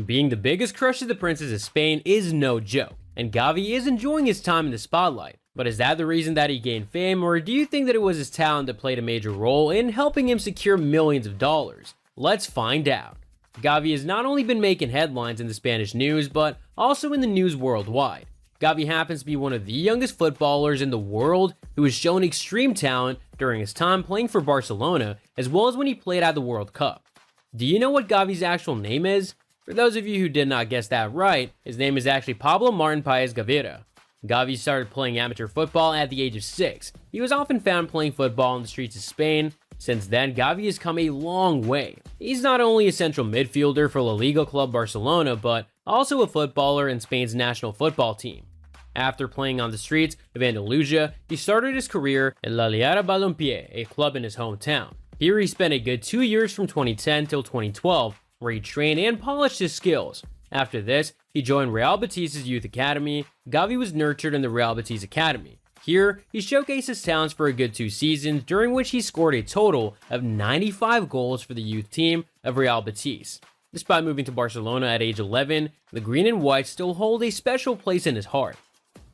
Being the biggest crush of the princes of Spain is no joke, and Gavi is enjoying his time in the spotlight. But is that the reason that he gained fame, or do you think that it was his talent that played a major role in helping him secure millions of dollars? Let's find out. Gavi has not only been making headlines in the Spanish news, but also in the news worldwide. Gavi happens to be one of the youngest footballers in the world who has shown extreme talent during his time playing for Barcelona, as well as when he played at the World Cup. Do you know what Gavi's actual name is? For those of you who did not guess that right, his name is actually Pablo Martin Paez Gavira. Gavi started playing amateur football at the age of 6. He was often found playing football in the streets of Spain. Since then, Gavi has come a long way. He's not only a central midfielder for La Liga club Barcelona, but also a footballer in Spain's national football team. After playing on the streets of Andalusia, he started his career at La Liga Balompié, a club in his hometown. Here he spent a good 2 years from 2010 till 2012, where he trained and polished his skills. After this, he joined Real Betis' youth academy. Gavi was nurtured in the Real Betis academy. Here, he showcased his talents for a good 2 seasons, during which he scored a total of 95 goals for the youth team of Real Betis. Despite moving to Barcelona at age 11, the green and white still hold a special place in his heart.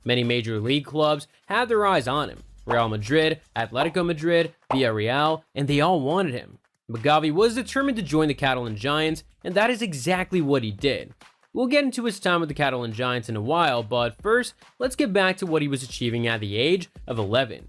Many major league clubs had their eyes on him. Real Madrid, Atletico Madrid, Villarreal, and they all wanted him. But Gavi was determined to join the Catalan Giants, and that is exactly what he did. We'll get into his time with the Catalan Giants in a while, but first, let's get back to what he was achieving at the age of 11.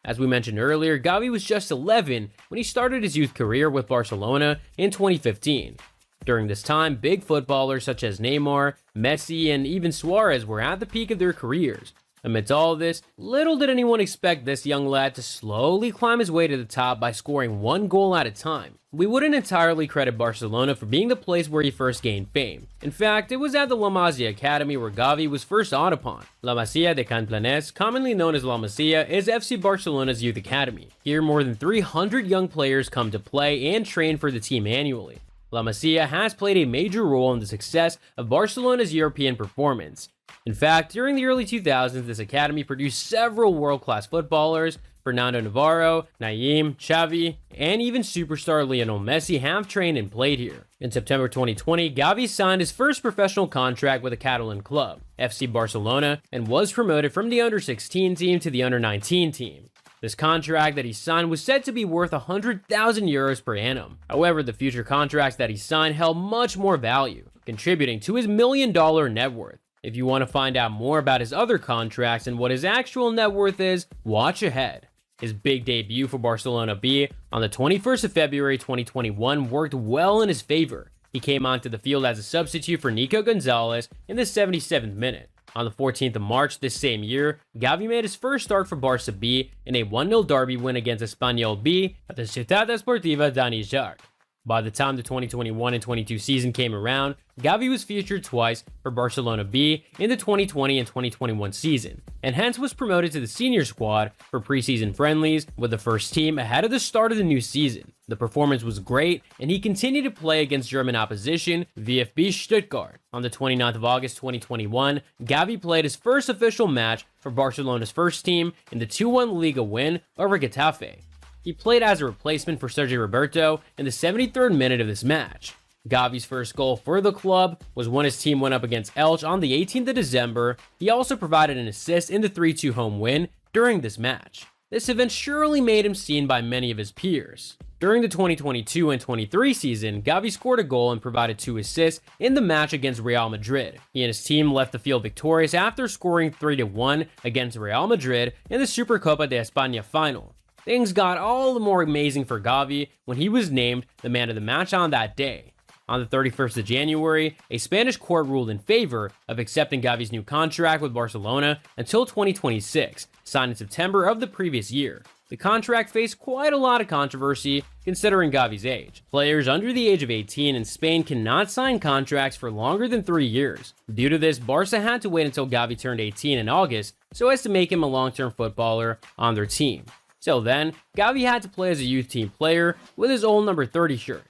As we mentioned earlier, Gavi was just 11 when he started his youth career with Barcelona in 2015. During this time, big footballers such as Neymar, Messi, and even Suarez were at the peak of their careers. Amidst all of this, little did anyone expect this young lad to slowly climb his way to the top by scoring 1 goal at a time. We wouldn't entirely credit Barcelona for being the place where he first gained fame. In fact, it was at the La Masia Academy where Gavi was first awed upon. La Masia de Can Planes, commonly known as La Masia, is FC Barcelona's youth academy. Here, more than 300 young players come to play and train for the team annually. La Masia has played a major role in the success of Barcelona's European performance. In fact, during the early 2000s, this academy produced several world-class footballers. Fernando Navarro, Naim, Xavi, and even superstar Lionel Messi have trained and played here. In September 2020, Gavi signed his first professional contract with a Catalan club, FC Barcelona, and was promoted from the under-16 team to the under-19 team. This contract that he signed was said to be worth 100,000 euros per annum. However, the future contracts that he signed held much more value, contributing to his $1 million net worth. If you want to find out more about his other contracts and what his actual net worth is, watch ahead. His big debut for Barcelona B on the 21st of February 2021 worked well in his favor. He came onto the field as a substitute for Nico Gonzalez in the 77th minute. On the 14th of March this same year, Gavi made his first start for Barca B in a 1-0 derby win against Espanyol B at the Ciutat Esportiva Dani Jarc. By the time the 2021 and 22 season came around, Gavi was featured twice for Barcelona B in the 2020 and 2021 season, and hence was promoted to the senior squad for preseason friendlies with the first team ahead of the start of the new season. The performance was great, and he continued to play against German opposition VfB Stuttgart. On the 29th of August 2021, Gavi played his first official match for Barcelona's first team in the 2-1 Liga win over Getafe. He played as a replacement for Sergio Roberto in the 73rd minute of this match. Gavi's first goal for the club was when his team went up against Elche on the 18th of December. He also provided an assist in the 3-2 home win during this match. This event surely made him seen by many of his peers. During the 2022 and 23 season, Gavi scored a goal and provided 2 assists in the match against Real Madrid. He and his team left the field victorious after scoring 3-1 against Real Madrid in the Supercopa de España final. Things got all the more amazing for Gavi when he was named the man of the match on that day. On the 31st of January, a Spanish court ruled in favor of accepting Gavi's new contract with Barcelona until 2026, signed in September of the previous year. The contract faced quite a lot of controversy considering Gavi's age. Players under the age of 18 in Spain cannot sign contracts for longer than 3 years. Due to this, Barca had to wait until Gavi turned 18 in August so as to make him a long-term footballer on their team. Till then, Gavi had to play as a youth team player with his old number 30 shirt.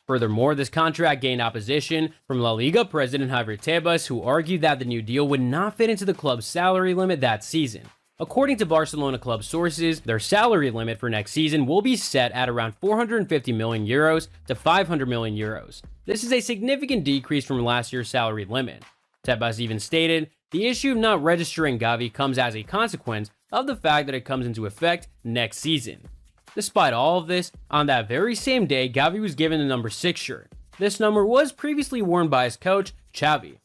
Furthermore, this contract gained opposition from La Liga president Javier Tebas, who argued that the new deal would not fit into the club's salary limit that season. According to Barcelona club sources, their salary limit for next season will be set at around 450 million euros to 500 million euros. This is a significant decrease from last year's salary limit. Tebas even stated, the issue of not registering Gavi comes as a consequence of the fact that it comes into effect next season. Despite all of this, on that very same day, Gavi was given the number 6 shirt. This number was previously worn by his coach, Xavi.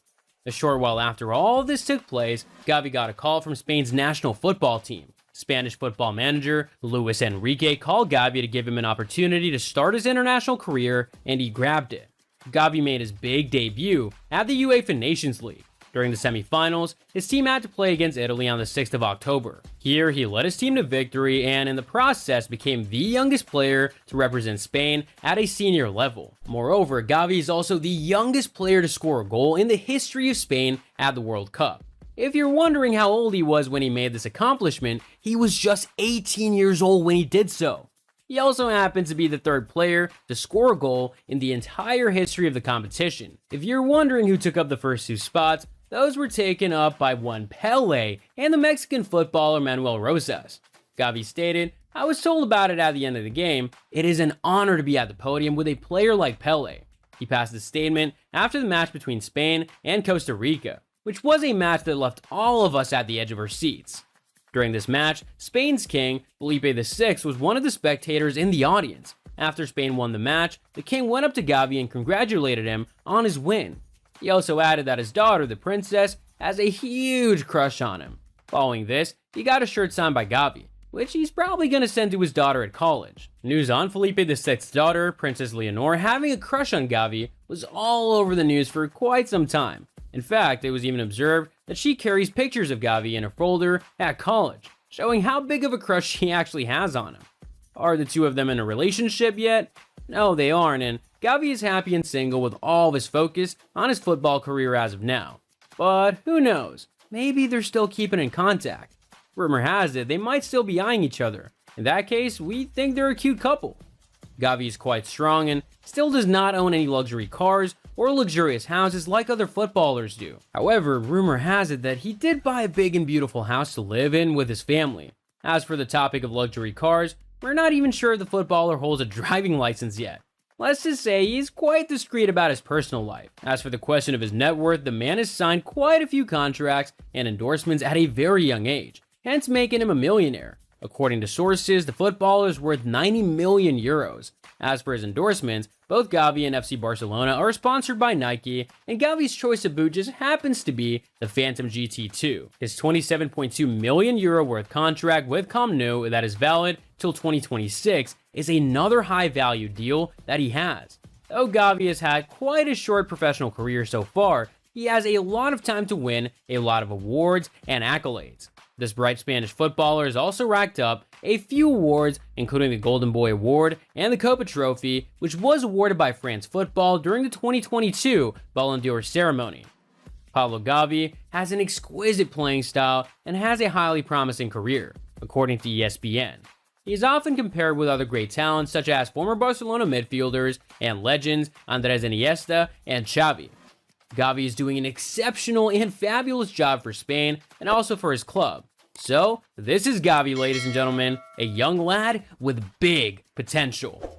A short while after all of this took place, Gavi got a call from Spain's national football team. Spanish football manager Luis Enrique called Gavi to give him an opportunity to start his international career, and he grabbed it. Gavi made his big debut at the UEFA Nations League. During the semifinals, his team had to play against Italy on the 6th of October. Here, he led his team to victory and in the process became the youngest player to represent Spain at a senior level. Moreover, Gavi is also the youngest player to score a goal in the history of Spain at the World Cup. If you're wondering how old he was when he made this accomplishment, he was just 18 years old when he did so. He also happens to be the 3rd player to score a goal in the entire history of the competition. If you're wondering who took up the first 2 spots, those were taken up by one Pele and the Mexican footballer Manuel Rosas. Gavi stated, I was told about it at the end of the game. It is an honor to be at the podium with a player like Pele. He passed the statement after the match between Spain and Costa Rica, which was a match that left all of us at the edge of our seats. During this match, Spain's king, Felipe VI, was one of the spectators in the audience. After Spain won the match, the king went up to Gavi and congratulated him on his win. He also added that his daughter, the princess, has a huge crush on him. Following this, he got a shirt signed by Gavi, which he's probably going to send to his daughter at college. News on Felipe VI's daughter, Princess Leonor, having a crush on Gavi was all over the news for quite some time. In fact, it was even observed that she carries pictures of Gavi in a folder at college, showing how big of a crush she actually has on him. Are the two of them in a relationship yet? No, they aren't, and Gavi is happy and single with all of his focus on his football career as of now. But who knows? Maybe they're still keeping in contact. Rumor has it they might still be eyeing each other. In that case, we think they're a cute couple. Gavi is quite strong and still does not own any luxury cars or luxurious houses like other footballers do. However, rumor has it that he did buy a big and beautiful house to live in with his family. As for the topic of luxury cars, we're not even sure if the footballer holds a driving license yet. Let's just say he's quite discreet about his personal life. As for the question of his net worth, the man has signed quite a few contracts and endorsements at a very young age, hence making him a millionaire. According to sources, the footballer is worth 90 million euros. As for his endorsements, both Gavi and FC Barcelona are sponsored by Nike, and Gavi's choice of boot just happens to be the Phantom GT2. His 27.2 million euro worth contract with Camp Nou that is valid till 2026 is another high value deal that he has. Though Gavi has had quite a short professional career so far, he has a lot of time to win a lot of awards and accolades. This bright Spanish footballer has also racked up a few awards, including the Golden Boy Award and the Copa Trophy, which was awarded by France Football during the 2022 Ballon d'Or ceremony. Pablo Gavi has an exquisite playing style and has a highly promising career, according to ESPN. He is often compared with other great talents such as former Barcelona midfielders and legends Andres Iniesta and Xavi. Gavi is doing an exceptional and fabulous job for Spain and also for his club. So, this is Gavi, ladies and gentlemen, a young lad with big potential.